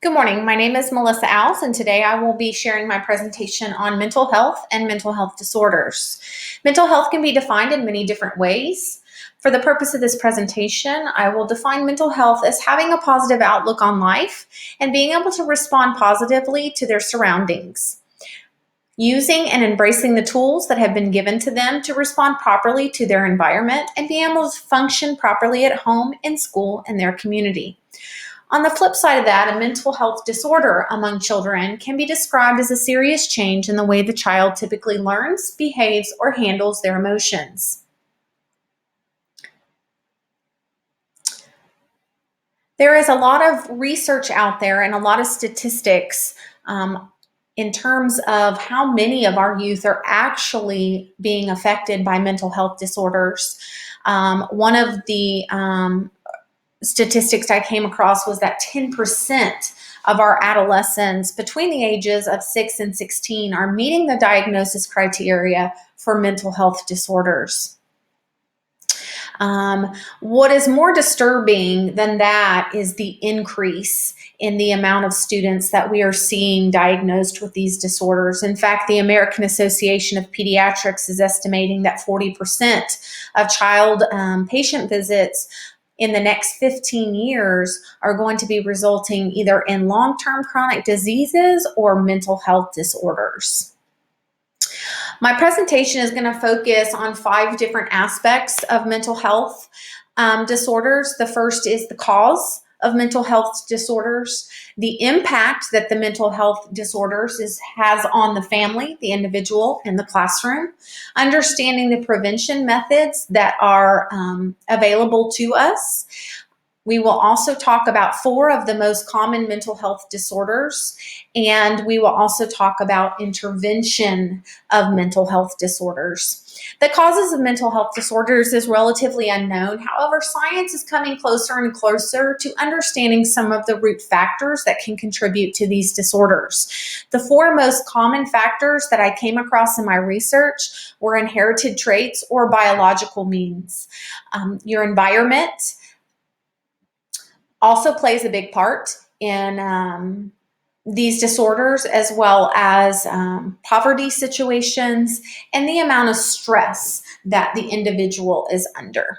Good morning. My name is Melissa Alves, and today I will be sharing my presentation on mental health and mental health disorders. Mental health can be defined in many different ways. For the purpose of this presentation, I will define mental health as having a positive outlook on life and being able to respond positively to their surroundings, using and embracing the tools that have been given to them to respond properly to their environment and being able to function properly at home, in school, and their community. On the flip side of that, a mental health disorder among children can be described as a serious change in the way the child typically learns, behaves, or handles their emotions. There is a lot of research out there and a lot of statistics in terms of how many of our youth are actually being affected by mental health disorders. One of the statistics I came across was that 10% of our adolescents between the ages of 6 and 16 are meeting the diagnosis criteria for mental health disorders. What is more disturbing than that is the increase in the amount of students that we are seeing diagnosed with these disorders. In fact, the American Association of Pediatrics is estimating that 40% of child patient visits in the next 15 years are going to be resulting either in long-term chronic diseases or mental health disorders. My presentation is going to focus on 5 different aspects of mental health disorders. The first is the cause of mental health disorders, the impact that the mental health disorders has on the family, the individual, and the classroom, understanding the prevention methods that are available to us. We will also talk about 4 of the most common mental health disorders, and we will also talk about intervention of mental health disorders. The causes of mental health disorders is relatively unknown. However, science is coming closer and closer to understanding some of the root factors that can contribute to these disorders. The 4 most common factors that I came across in my research were inherited traits or biological means. Your environment also plays a big part in these disorders, as well as poverty situations and the amount of stress that the individual is under.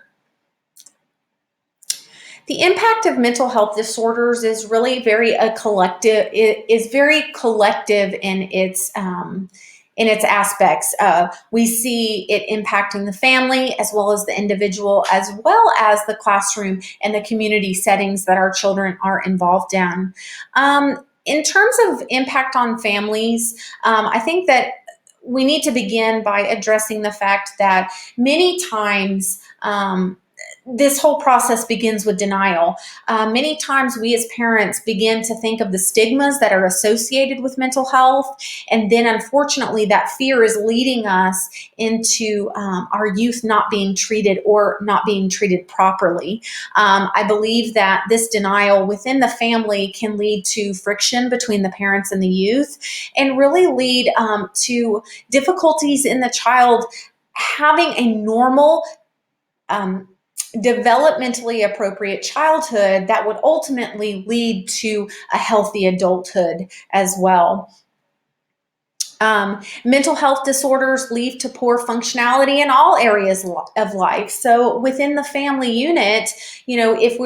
The impact of mental health disorders is really very collective. It is very collective in its aspects. We see it impacting the family as well as the individual, as well as the classroom and the community settings that our children are involved in. In terms of impact on families, I think that we need to begin by addressing the fact that many times this whole process begins with denial. Many times we as parents begin to think of the stigmas that are associated with mental health, and then unfortunately that fear is leading us into our youth not being treated or not being treated properly. I believe that this denial within the family can lead to friction between the parents and the youth, and really lead to difficulties in the child having a normal developmentally appropriate childhood that would ultimately lead to a healthy adulthood as well. Mental health disorders lead to poor functionality in all areas of life. So within the family unit, if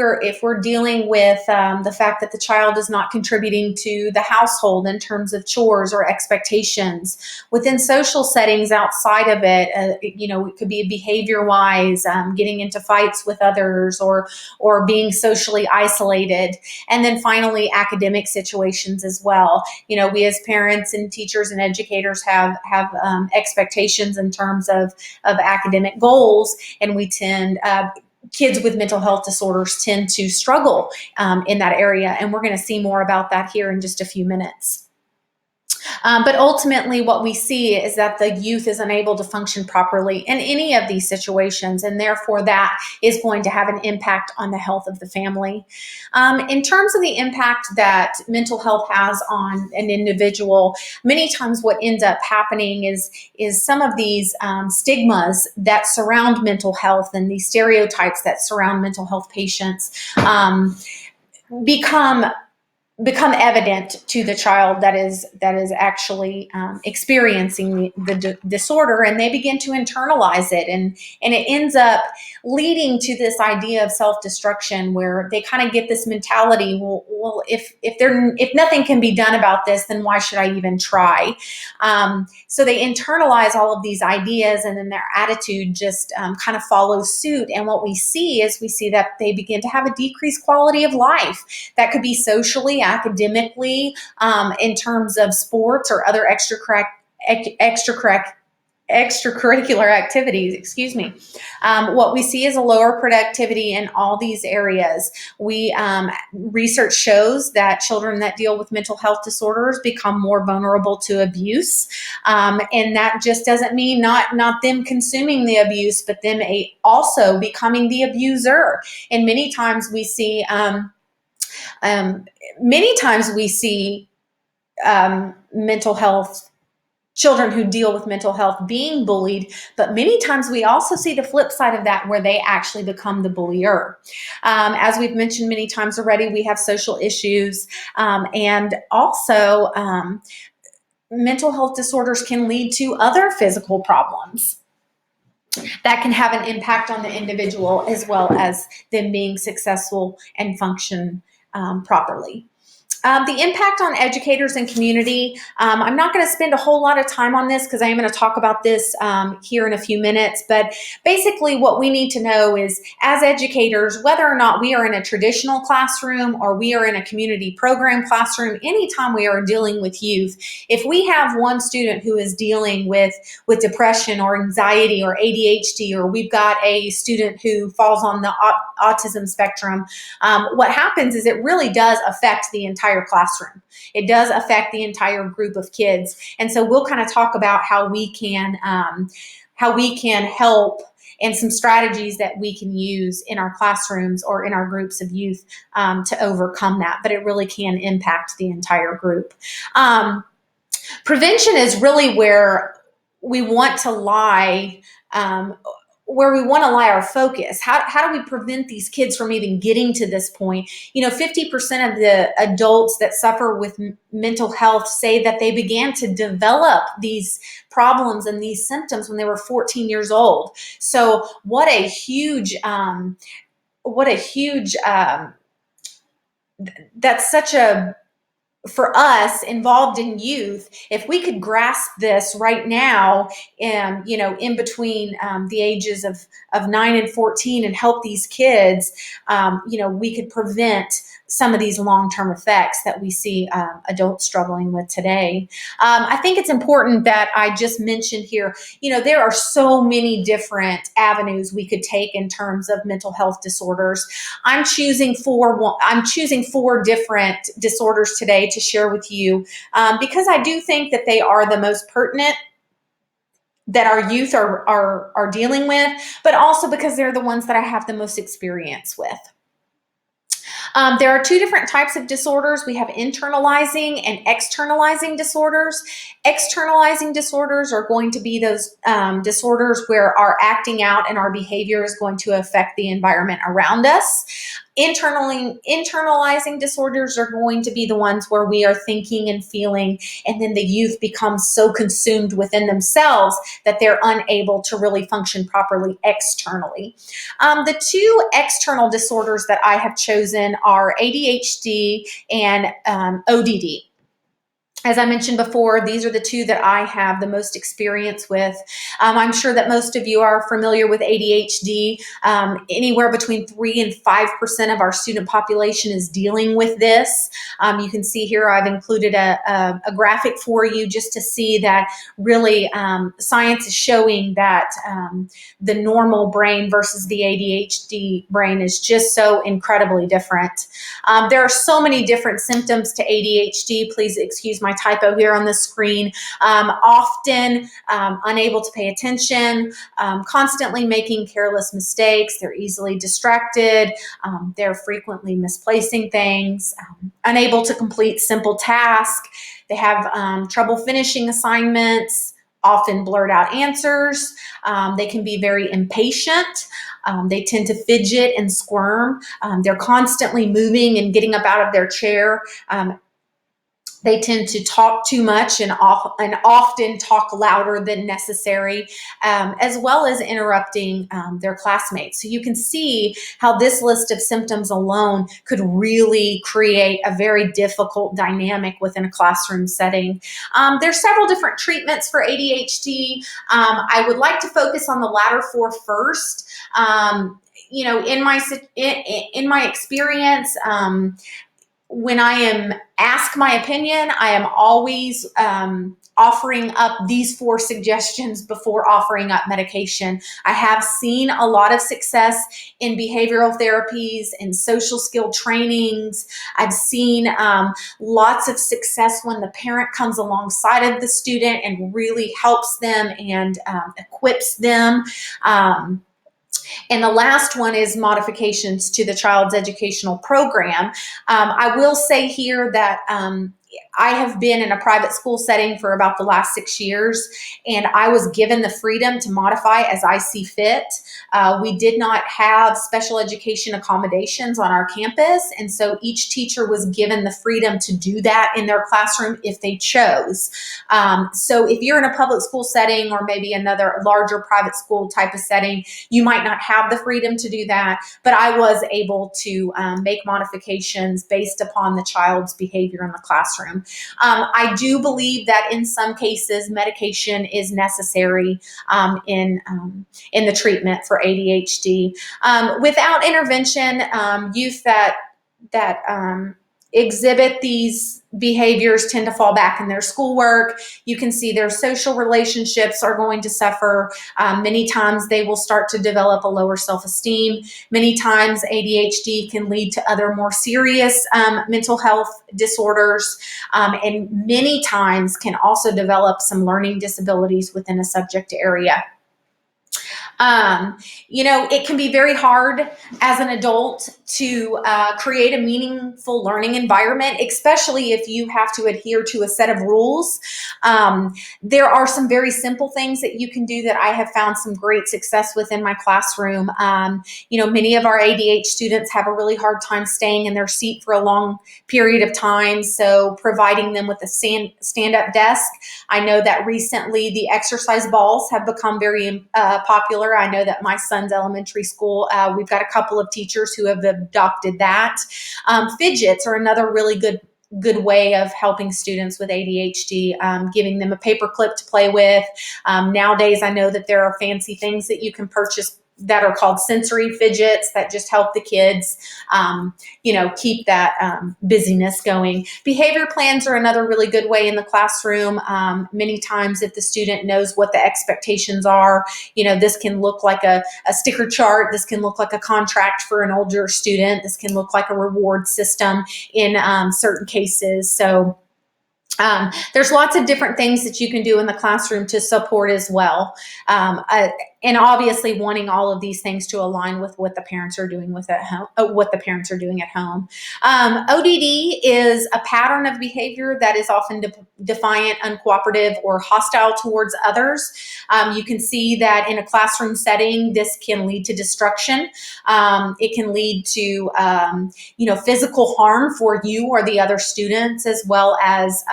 we're dealing with the fact that the child is not contributing to the household in terms of chores or expectations, within social settings outside of it, it could be behavior-wise, getting into fights with others, or being socially isolated, and then finally academic situations as well. We as parents and teachers and educators have expectations in terms of academic goals, and we tend kids with mental health disorders tend to struggle in that area, and we're going to see more about that here in just a few minutes. But ultimately, what we see is that the youth is unable to function properly in any of these situations, and therefore that is going to have an impact on the health of the family. In terms of the impact that mental health has on an individual, many times what ends up happening is some of these stigmas that surround mental health and these stereotypes that surround mental health patients become become evident to the child that is actually experiencing the disorder, and they begin to internalize it, and it ends up leading to this idea of self-destruction, where they kind of get this mentality, well, if nothing can be done about this, then why should I even try? So they internalize all of these ideas, and then their attitude just kind of follows suit. And what we see that they begin to have a decreased quality of life. That could be socially, academically, in terms of sports or other extracurricular activities, what we see is a lower productivity in all these areas. Research shows that children that deal with mental health disorders become more vulnerable to abuse, and that just doesn't mean not them consuming the abuse, but them also becoming the abuser. And many times we see mental health children who deal with mental health being bullied, but many times we also see the flip side of that, where they actually become the bullier. As we've mentioned many times already, we have social issues, and also mental health disorders can lead to other physical problems that can have an impact on the individual, as well as them being successful and function properly. The impact on educators and community. I'm not going to spend a whole lot of time on this, because I am going to talk about this here in a few minutes. But basically what we need to know is, as educators, whether or not we are in a traditional classroom or we are in a community program classroom, anytime we are dealing with youth, if we have one student who is dealing with depression or anxiety or ADHD, or we've got a student who falls on the autism spectrum, what happens is it really does affect the entire classroom. It does affect the entire group of kids. And so we'll kind of talk about how we can help, and some strategies that we can use in our classrooms or in our groups of youth to overcome that. But it really can impact the entire group. Prevention is really where we want to lie. Our focus. How do we prevent these kids from even getting to this point? 50% of the adults that suffer with mental health say that they began to develop these problems and these symptoms when they were 14 years old. So that's such a, for us involved in youth, if we could grasp this right now, in between the ages of 9 and 14, and help these kids, we could prevent some of these long-term effects that we see adults struggling with today. I think it's important that I just mentioned here, there are so many different avenues we could take in terms of mental health disorders. I'm choosing four different disorders today to share with you, because I do think that they are the most pertinent, that our youth are dealing with, but also because they're the ones that I have the most experience with. There are two different types of disorders. We have internalizing and externalizing disorders. Externalizing disorders are going to be those disorders where our acting out and our behavior is going to affect the environment around us. Internalizing disorders are going to be the ones where we are thinking and feeling, and then the youth becomes so consumed within themselves that they're unable to really function properly externally. The two external disorders that I have chosen are ADHD and ODD. As I mentioned before, these are the two that I have the most experience with. I'm sure that most of you are familiar with ADHD. Anywhere between 3 and 5% of our student population is dealing with this. You can see here I've included a graphic for you just to see that really science is showing that the normal brain versus the ADHD brain is just so incredibly different. There are so many different symptoms to ADHD. Please excuse my typo here on the screen. Often unable to pay attention, constantly making careless mistakes. They're easily distracted. They're frequently misplacing things, unable to complete simple tasks. They have trouble finishing assignments, often blurt out answers. They can be very impatient. They tend to fidget and squirm. They're constantly moving and getting up out of their chair. They tend to talk too much and often talk louder than necessary, as well as interrupting their classmates. So you can see how this list of symptoms alone could really create a very difficult dynamic within a classroom setting. There's several different treatments for ADHD. I would like to focus on the latter four first. In my experience, when I am asked my opinion, I am always offering up these four suggestions before offering up medication. I have seen a lot of success in behavioral therapies and social skill trainings. I've seen lots of success when the parent comes alongside of the student and really helps them and equips them. And the last one is modifications to the child's educational program. I will say here that I have been in a private school setting for about the last 6 years, and I was given the freedom to modify as I see fit. We did not have special education accommodations on our campus, and so each teacher was given the freedom to do that in their classroom if they chose. So if you're in a public school setting or maybe another larger private school type of setting, you might not have the freedom to do that, but I was able to make modifications based upon the child's behavior in the classroom. I do believe that in some cases medication is necessary in the treatment for ADHD. Without intervention, youth that exhibit these behaviors tend to fall back in their schoolwork. You can see their social relationships are going to suffer. Many times they will start to develop a lower self-esteem. Many times ADHD can lead to other more serious mental health disorders, and many times can also develop some learning disabilities within a subject area. It can be very hard as an adult to create a meaningful learning environment, especially if you have to adhere to a set of rules. There are some very simple things that you can do that I have found some great success with in my classroom. Many of our ADHD students have a really hard time staying in their seat for a long period of time, so providing them with a stand-up desk. I know that recently the exercise balls have become very popular. I know that my son's elementary school, we've got a couple of teachers who have adopted that. Fidgets are another really good way of helping students with ADHD, giving them a paper clip to play with. Nowadays, I know that there are fancy things that you can purchase that are called sensory fidgets that just help the kids, keep that busyness going. Behavior plans are another really good way in the classroom. Many times if the student knows what the expectations are, this can look like a sticker chart. This can look like a contract for an older student. This can look like a reward system in certain cases. So there's lots of different things that you can do in the classroom to support as well. And obviously wanting all of these things to align with what the parents are doing at home. ODD is a pattern of behavior that is often defiant, uncooperative, or hostile towards others. You can see that in a classroom setting, this can lead to destruction. It can lead to, physical harm for you or the other students, as well as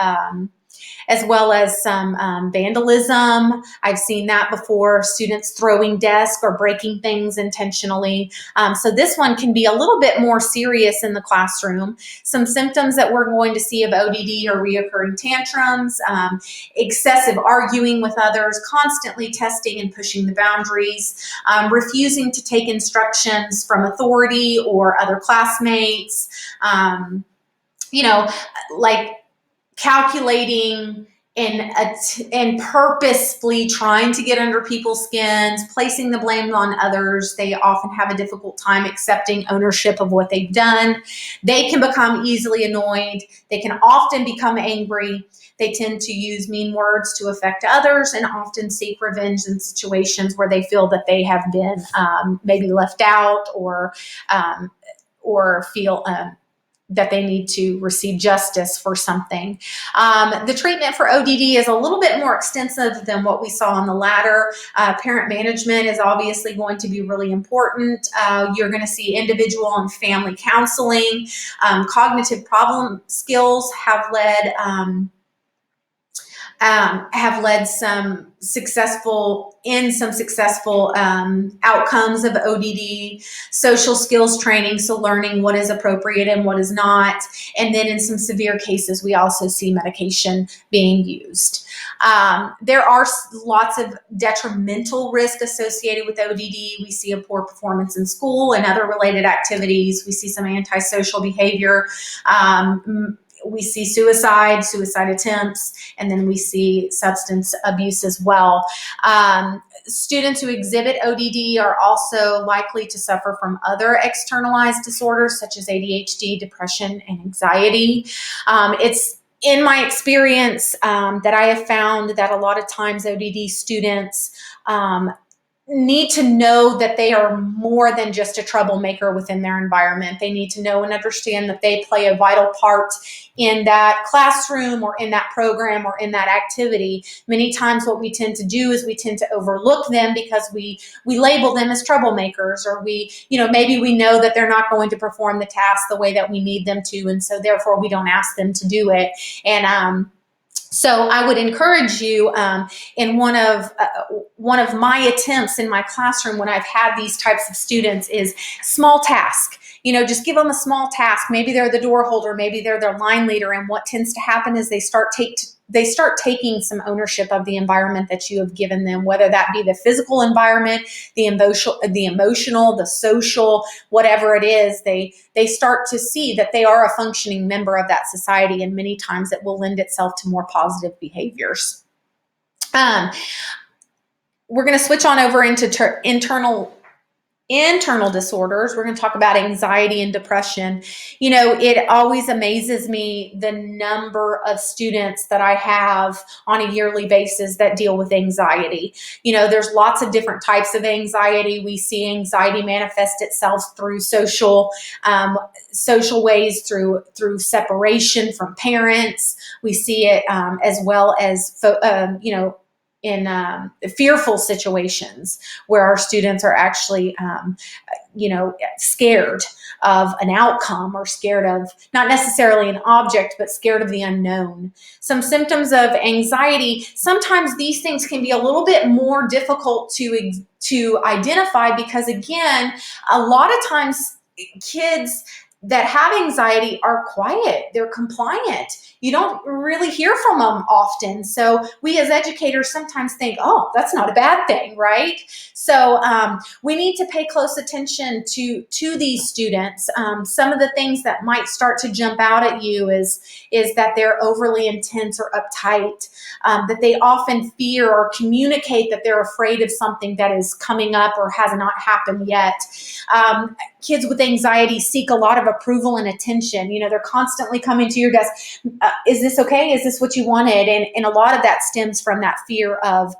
some vandalism. I've seen that before, students throwing desks or breaking things intentionally. So this one can be a little bit more serious in the classroom. Some symptoms that we're going to see of ODD are reoccurring tantrums, excessive arguing with others, constantly testing and pushing the boundaries, refusing to take instructions from authority or other classmates, like calculating and purposefully trying to get under people's skins, placing the blame on others. They often have a difficult time accepting ownership of what they've done. They can become easily annoyed. They can often become angry. They tend to use mean words to affect others and often seek revenge in situations where they feel that they have been maybe left out or feel that they need to receive justice for something. The treatment for ODD is a little bit more extensive than what we saw on the ladder. Parent management is obviously going to be really important. You're going to see individual and family counseling. Cognitive problem skills have led some successful outcomes of ODD. Social skills training, so learning what is appropriate and what is not. And then in some severe cases, we also see medication being used. There are lots of detrimental risk associated with ODD. We see a poor performance in school and other related activities. We see some antisocial behavior. We see suicide attempts, and then we see substance abuse as well. Students who exhibit ODD are also likely to suffer from other externalized disorders such as ADHD, depression, and anxiety. It's in my experience that I have found that a lot of times ODD students need to know that they are more than just a troublemaker within their environment. They need to know and understand that they play a vital part in that classroom or in that program or in that activity. Many times what we tend to do is we tend to overlook them because we label them as troublemakers, or maybe we know that they're not going to perform the task the way that we need them to, and so therefore we don't ask them to do it. And so I would encourage you in one of my attempts in my classroom when I've had these types of students is small task. Just give them a small task. Maybe they're the door holder, maybe they're their line leader, and what tends to happen is they start taking some ownership of the environment that you have given them, whether that be the physical environment, the emotional, the social, whatever it is. They start to see that they are a functioning member of that society, and many times it will lend itself to more positive behaviors. We're going to switch on over into internal disorders. We're going to talk about anxiety and depression. It always amazes me the number of students that I have on a yearly basis that deal with anxiety. There's lots of different types of anxiety. We see anxiety manifest itself through social ways, through separation from parents. We see it as well as in fearful situations where our students are actually, scared of an outcome, or scared of not necessarily an object, but scared of the unknown. Some symptoms of anxiety, sometimes these things can be a little bit more difficult to identify because, again, a lot of times kids that have anxiety are quiet, they're compliant. You don't really hear from them often. So we as educators sometimes think, oh, that's not a bad thing, right? So we need to pay close attention to these students. Some of the things that might start to jump out at you is that they're overly intense or uptight, that they often fear or communicate that they're afraid of something that is coming up or has not happened yet. Kids with anxiety seek a lot of approval and attention. They're constantly coming to your desk. Is this okay? Is this what you wanted? And a lot of that stems from that fear of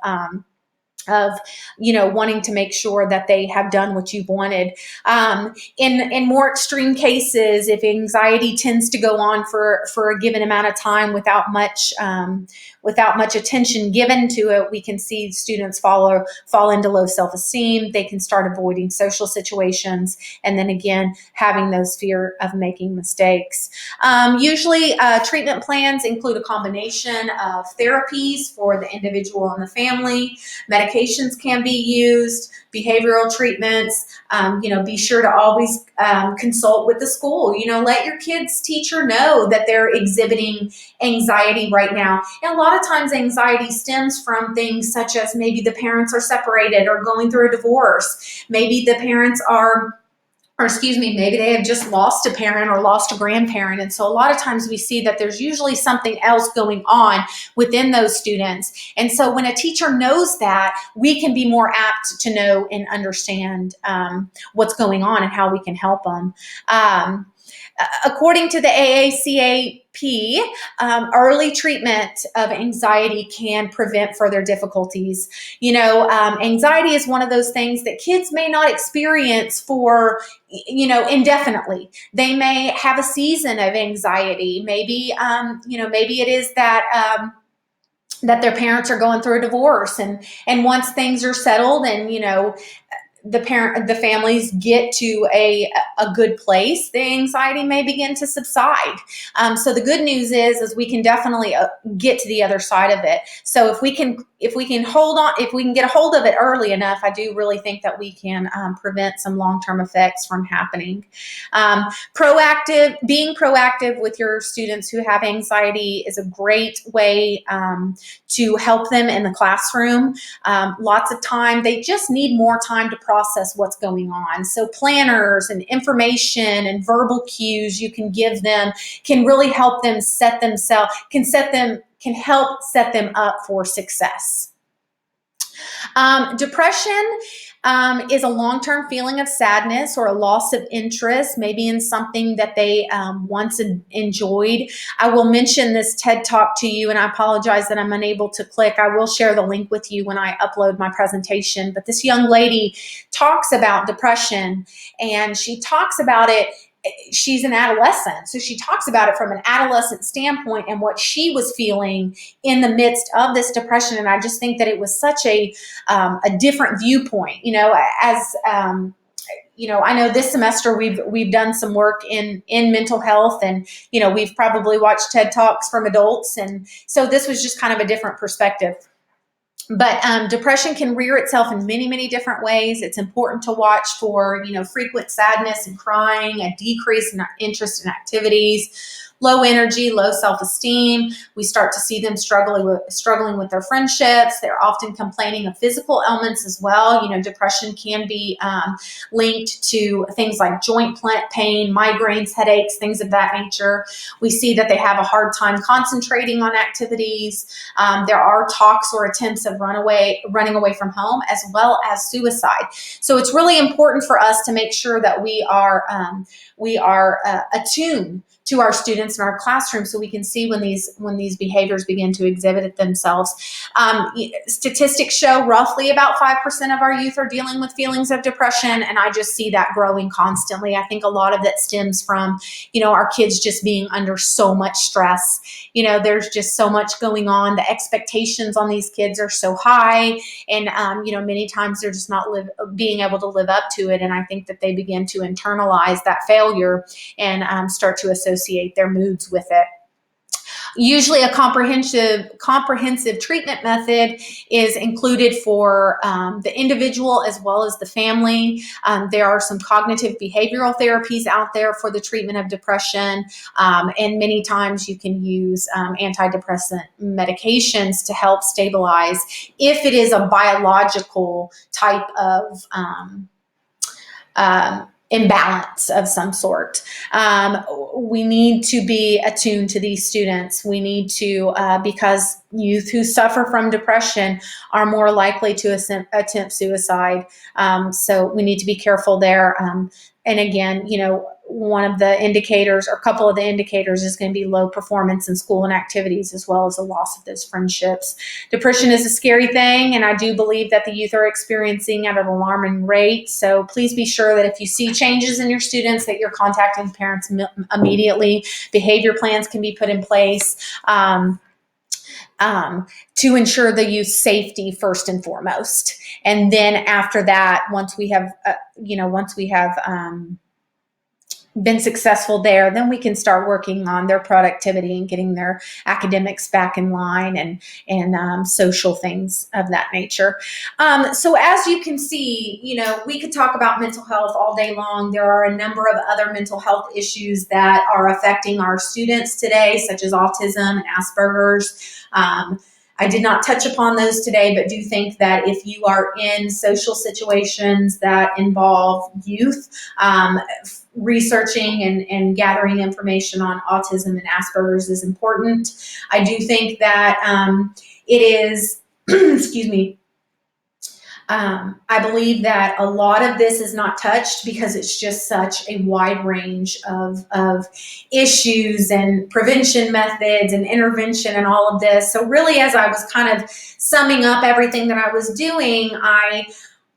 wanting to make sure that they have done what you've wanted. In more extreme cases, if anxiety tends to go on for a given amount of time without much attention given to it, we can see students fall into low self-esteem. They can start avoiding social situations, and then again, having those fear of making mistakes. Usually, treatment plans include a combination of therapies for the individual and the family. Medications can be used, behavioral treatments. Be sure to always consult with the school. Let your kid's teacher know that they're exhibiting anxiety right now. And a lot of times anxiety stems from things such as maybe the parents are separated or going through a divorce. Maybe the parents maybe they have just lost a parent or lost a grandparent. And so a lot of times we see that there's usually something else going on within those students. And so when a teacher knows that, we can be more apt to know and understand what's going on and how we can help them. According to the AACAP, early treatment of anxiety can prevent further difficulties. Anxiety is one of those things that kids may not experience for, indefinitely. They may have a season of anxiety. Maybe it is that their parents are going through a divorce, and once things are settled and the families get to a good place, the anxiety may begin to subside. So the good news is we can definitely get to the other side of it. So if we can get a hold of it early enough, I do really think that we can prevent some long-term effects from happening. Being proactive with your students who have anxiety is a great way to help them in the classroom. Lots of time, they just need more time to process what's going on. So planners and information and verbal cues you can give them can really help them can help set them up for success. Depression is a long-term feeling of sadness or a loss of interest, maybe in something that they once enjoyed. I will mention this TED Talk to you, and I apologize that I'm unable to click. I will share the link with you when I upload my presentation. But this young lady talks about depression, and she talks about it. She's an adolescent, so she talks about it from an adolescent standpoint and what she was feeling in the midst of this depression. And I just think that it was such a different viewpoint. I know this semester we've done some work in mental health, and we've probably watched TED Talks from adults, and so this was just kind of a different perspective. But depression can rear itself in many, many different ways. It's important to watch for, frequent sadness and crying, a decrease in interest in activities, low energy, low self-esteem. We start to see them struggling with their friendships. They're often complaining of physical ailments as well. Depression can be linked to things like joint pain, migraines, headaches, things of that nature. We see that they have a hard time concentrating on activities. There are talks or attempts of running away from home, as well as suicide. So it's really important for us to make sure that we are attuned to our students in our classroom, so we can see when these behaviors begin to exhibit themselves. Statistics show roughly about 5% of our youth are dealing with feelings of depression, and I just see that growing constantly. I think a lot of that stems from, our kids just being under so much stress. There's just so much going on. The expectations on these kids are so high, and many times they're just not being able to live up to it. And I think that they begin to internalize that failure and start to associate their moods with it. Usually a comprehensive treatment method is included for the individual as well as the family. There are some cognitive behavioral therapies out there for the treatment of depression, and many times you can use antidepressant medications to help stabilize if it is a biological type of imbalance of some sort. We need to be attuned to these students. We need to, because youth who suffer from depression are more likely to attempt suicide. So we need to be careful there. And again, one of the indicators, or a couple of the indicators, is going to be low performance in school and activities, as well as the loss of those friendships. Depression is a scary thing, and I do believe that the youth are experiencing at an alarming rate. So please be sure that if you see changes in your students, that you're contacting parents immediately. Behavior plans can be put in place to ensure the youth's safety first and foremost. And then after that, once we have been successful there, then we can start working on their productivity and getting their academics back in line, and social things of that nature. So as you can see, we could talk about mental health all day long. There are a number of other mental health issues that are affecting our students today, such as autism and Asperger's. I did not touch upon those today, but do think that if you are in social situations that involve youth, researching and gathering information on autism and Asperger's is important. I do think that it is, excuse me, I believe that a lot of this is not touched because it's just such a wide range of issues and prevention methods and intervention and all of this. So really, as I was kind of summing up everything that I was doing, I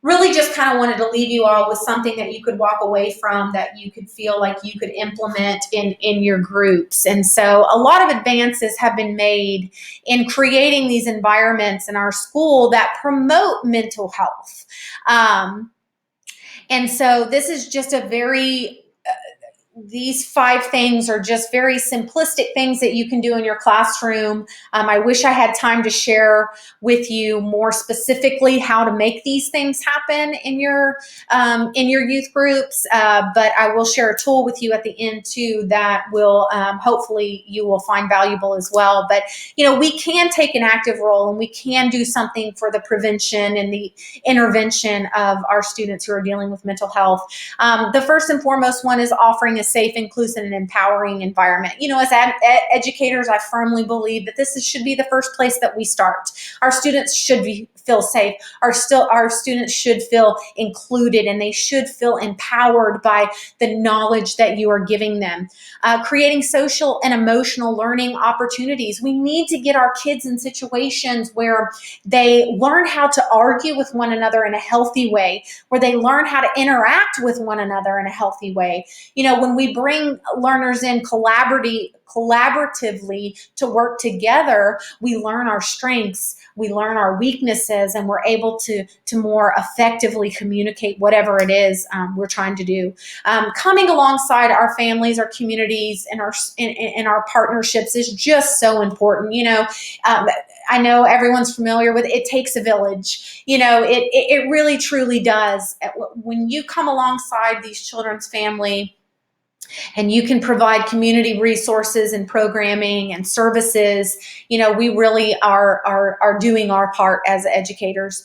really just kind of wanted to leave you all with something that you could walk away from, that you could feel like you could implement in your groups. And so a lot of advances have been made in creating these environments in our school that promote mental health. And so this is just a very these 5 things are just very simplistic things that you can do in your classroom. I wish I had time to share with you more specifically how to make these things happen in your youth groups, but I will share a tool with you at the end too that will hopefully you will find valuable as well. But we can take an active role and we can do something for the prevention and the intervention of our students who are dealing with mental health. The first and foremost one is offering a safe, inclusive, and empowering environment. As educators, I firmly believe that this should be the first place that we start. Our students should feel safe. Our students should feel included, and they should feel empowered by the knowledge that you are giving them. Creating social and emotional learning opportunities. We need to get our kids in situations where they learn how to argue with one another in a healthy way, where they learn how to interact with one another in a healthy way. When we bring learners in collaboratively to work together, we learn our strengths, we learn our weaknesses, and we're able to more effectively communicate whatever it is we're trying to do. Coming alongside our families, our communities, and our partnerships is just so important. I know everyone's familiar with it takes a village. It really truly does. When you come alongside these children's family and you can provide community resources and programming and services, we really are doing our part as educators.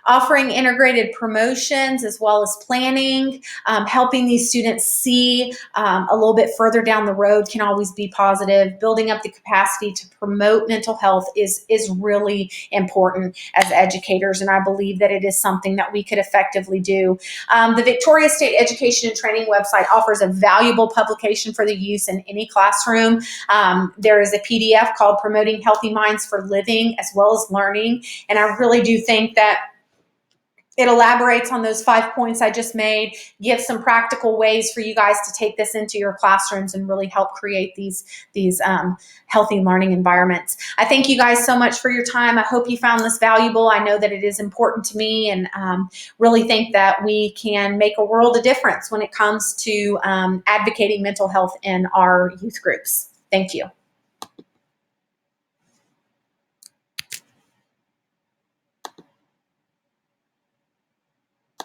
Offering integrated promotions as well as planning, helping these students see a little bit further down the road can always be positive. Building up the capacity to promote mental health is really important as educators, and I believe that it is something that we could effectively do. The Victoria State Education and Training website offers a valuable publication for the use in any classroom. There is a PDF called Promoting Healthy Minds for Living as well as Learning, and I really do think that it elaborates on those 5 points I just made, gives some practical ways for you guys to take this into your classrooms and really help create these healthy learning environments. I thank you guys so much for your time. I hope you found this valuable. I know that it is important to me, and really think that we can make a world of difference when it comes to advocating mental health in our youth groups. Thank you.